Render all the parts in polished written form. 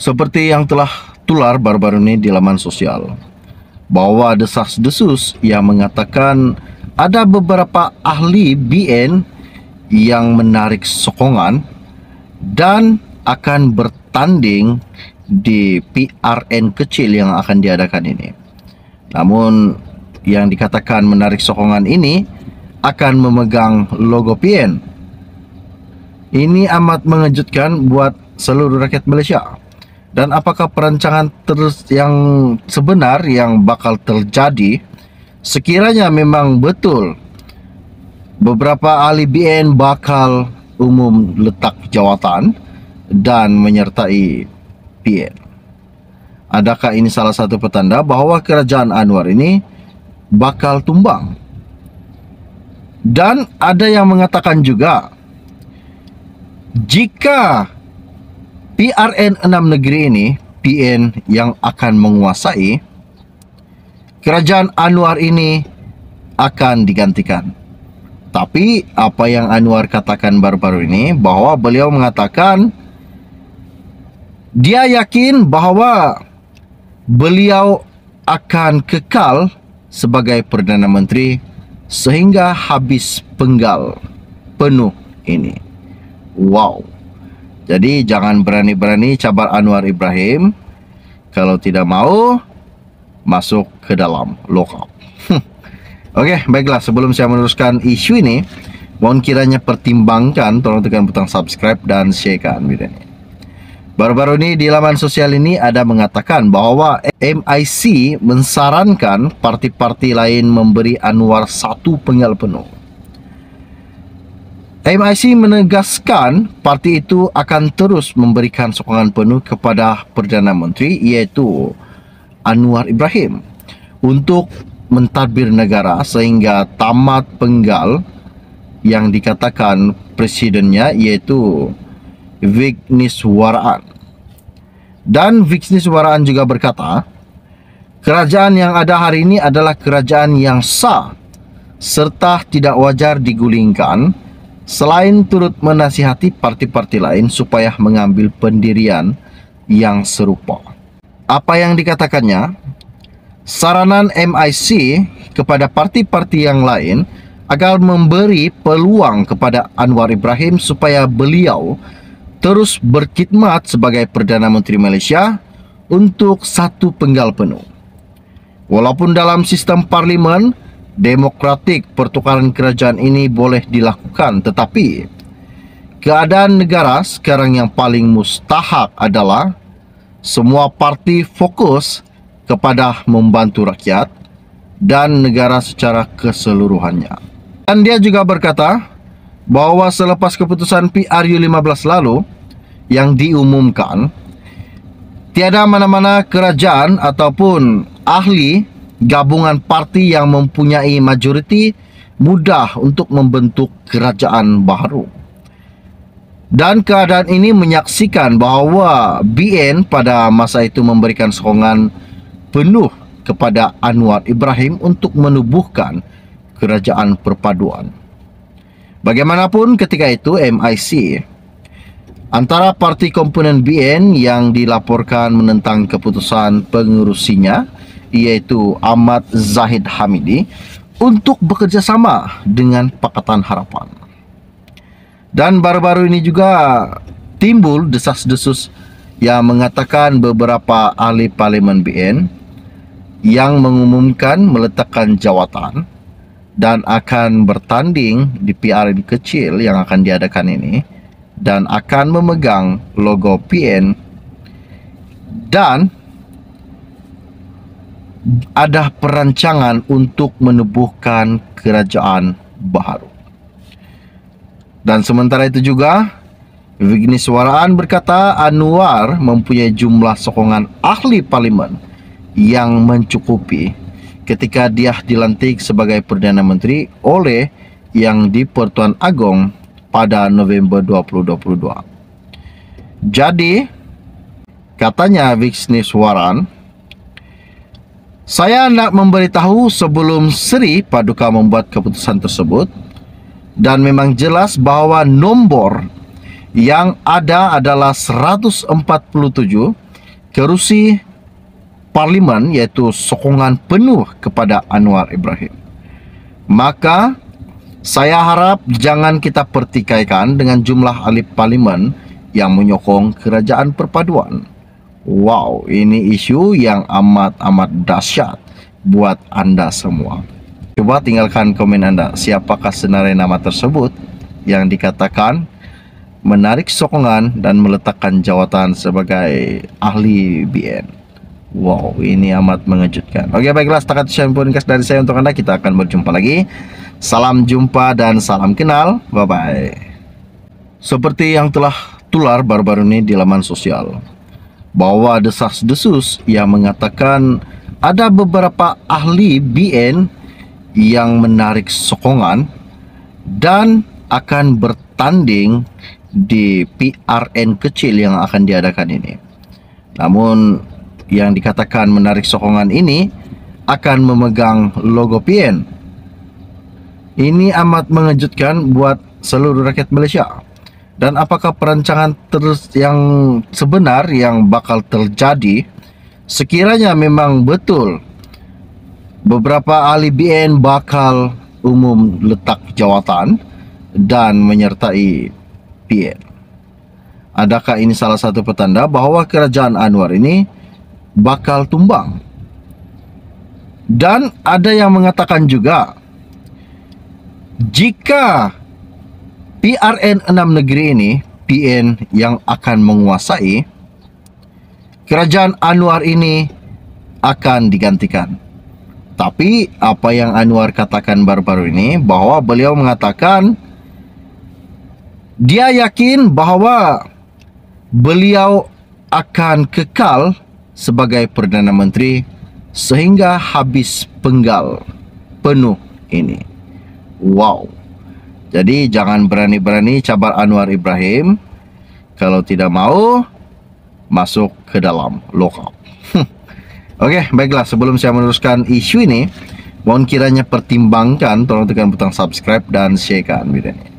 Seperti yang telah tular baru-baru ini di laman sosial, bahwa desas-desus yang mengatakan ada beberapa ahli BN yang menarik sokongan dan akan bertanding di PRN kecil yang akan diadakan ini. Namun yang dikatakan menarik sokongan ini akan memegang logo PN. Ini amat mengejutkan buat seluruh rakyat Malaysia. Dan apakah perancangan yang sebenar yang bakal terjadi sekiranya memang betul beberapa ahli BN bakal umum letak jawatan dan menyertai PN? Adakah ini salah satu petanda bahawa kerajaan Anwar ini bakal tumbang? Dan ada yang mengatakan juga, jika PRN 6 negeri ini, PN yang akan menguasai, kerajaan Anwar ini akan digantikan. Tapi apa yang Anwar katakan baru-baru ini, bahawa beliau mengatakan dia yakin bahawa beliau akan kekal sebagai Perdana Menteri sehingga habis penggal penuh ini. Wow. Jadi jangan berani-berani cabar Anwar Ibrahim. Kalau tidak mau, masuk ke dalam lockup. Okey, baiklah, sebelum saya meneruskan isu ini, mohon kiranya pertimbangkan, tolong tekan butang subscribe dan sharekan video ini. Baru-baru ini di laman sosial ini ada mengatakan bahawa MIC mensarankan parti-parti lain memberi Anwar satu penggal penuh. MIC menegaskan parti itu akan terus memberikan sokongan penuh kepada Perdana Menteri iaitu Anwar Ibrahim untuk mentadbir negara sehingga tamat penggal yang dikatakan presidennya iaitu Vigneswaraan. Dan Vigneswaraan juga berkata, kerajaan yang ada hari ini adalah kerajaan yang sah serta tidak wajar digulingkan, selain turut menasihati parti-parti lain supaya mengambil pendirian yang serupa. Apa yang dikatakannya? Saranan MIC kepada parti-parti yang lain agar memberi peluang kepada Anwar Ibrahim supaya beliau terus berkhidmat sebagai Perdana Menteri Malaysia untuk satu penggal penuh. Walaupun dalam sistem parlimen demokratik pertukaran kerajaan ini boleh dilakukan, tetapi keadaan negara sekarang yang paling mustahak adalah semua parti fokus kepada membantu rakyat dan negara secara keseluruhannya. Dan dia juga berkata bahawa selepas keputusan PRU 15 lalu yang diumumkan, tiada mana-mana kerajaan ataupun ahli gabungan parti yang mempunyai majoriti mudah untuk membentuk kerajaan baru. Dan keadaan ini menyaksikan bahawa BN pada masa itu memberikan sokongan penuh kepada Anwar Ibrahim untuk menubuhkan kerajaan perpaduan. Bagaimanapun ketika itu MIC antara parti komponen BN yang dilaporkan menentang keputusan pengerusinya iaitu Ahmad Zahid Hamidi untuk bekerjasama dengan Pakatan Harapan. Dan baru-baru ini juga timbul desas-desus yang mengatakan beberapa ahli parlimen BN yang mengumumkan meletakkan jawatan dan akan bertanding di PRN kecil yang akan diadakan ini dan akan memegang logo PN, dan ada perancangan untuk menubuhkan kerajaan baru. Dan sementara itu juga Vigneswaraan berkata Anwar mempunyai jumlah sokongan ahli parlimen yang mencukupi ketika dia dilantik sebagai Perdana Menteri oleh Yang di-Pertuan Agong pada November 2022. Jadi katanya Vigneswaraan, saya nak memberitahu sebelum Seri Paduka membuat keputusan tersebut, dan memang jelas bahawa nombor yang ada adalah 147 kerusi parlimen, yaitu sokongan penuh kepada Anwar Ibrahim. Maka saya harap jangan kita pertikaikan dengan jumlah ahli parlimen yang menyokong kerajaan perpaduan. Wow, ini isu yang amat dahsyat buat anda semua. Coba tinggalkan komen anda, siapakah sebenarnya nama tersebut yang dikatakan menarik sokongan dan meletakkan jawatan sebagai ahli BN. Wow, ini amat mengejutkan. Oke, baiklah, setakat sharing podcast dari saya untuk anda. Kita akan berjumpa lagi. Salam jumpa dan salam kenal. Bye-bye. Seperti yang telah tular baru-baru ini di laman sosial, bahwa desas-desus yang mengatakan ada beberapa ahli BN yang menarik sokongan dan akan bertanding di PRN kecil yang akan diadakan ini. Namun yang dikatakan menarik sokongan ini akan memegang logo PN. Ini amat mengejutkan buat seluruh rakyat Malaysia. Dan apakah perancangan yang sebenar yang bakal terjadi sekiranya memang betul beberapa ahli BN bakal umum letak jawatan dan menyertai PN? Adakah ini salah satu petanda bahawa kerajaan Anwar ini bakal tumbang? Dan ada yang mengatakan juga, jika PRN 6 negeri ini PN yang akan menguasai, kerajaan Anwar ini akan digantikan. Tapi apa yang Anwar katakan baru-baru ini, bahwa beliau mengatakan dia yakin bahwa beliau akan kekal sebagai Perdana Menteri sehingga habis penggal penuh ini. Wow. Jadi jangan berani-berani cabar Anwar Ibrahim. Kalau tidak mau, masuk ke dalam lockup. Oke, baiklah, sebelum saya meneruskan isu ini, mohon kiranya pertimbangkan, tolong tekan butang subscribe dan sharekan video ini.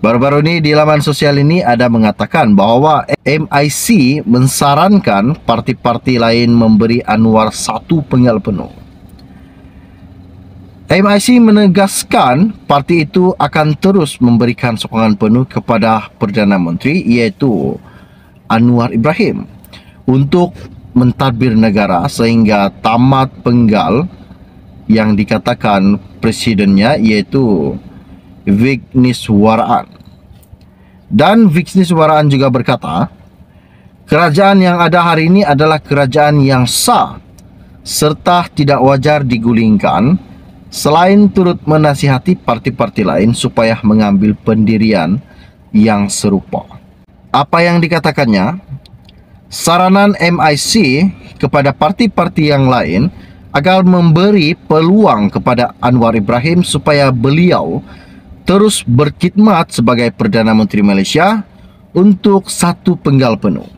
Baru-baru ini di laman sosial ini ada mengatakan bahwa MIC mensarankan parti-parti lain memberi Anwar 1 penggal penuh. MIC menegaskan parti itu akan terus memberikan sokongan penuh kepada Perdana Menteri, iaitu Anwar Ibrahim, untuk mentadbir negara sehingga tamat penggal yang dikatakan presidennya, yaitu Vigneswaraan. Dan Vigneswaraan juga berkata, kerajaan yang ada hari ini adalah kerajaan yang sah serta tidak wajar digulingkan, selain turut menasihati parti-parti lain supaya mengambil pendirian yang serupa. Apa yang dikatakannya? Saranan MIC kepada parti-parti yang lain agar memberi peluang kepada Anwar Ibrahim supaya beliau terus berkhidmat sebagai Perdana Menteri Malaysia untuk 1 penggal penuh.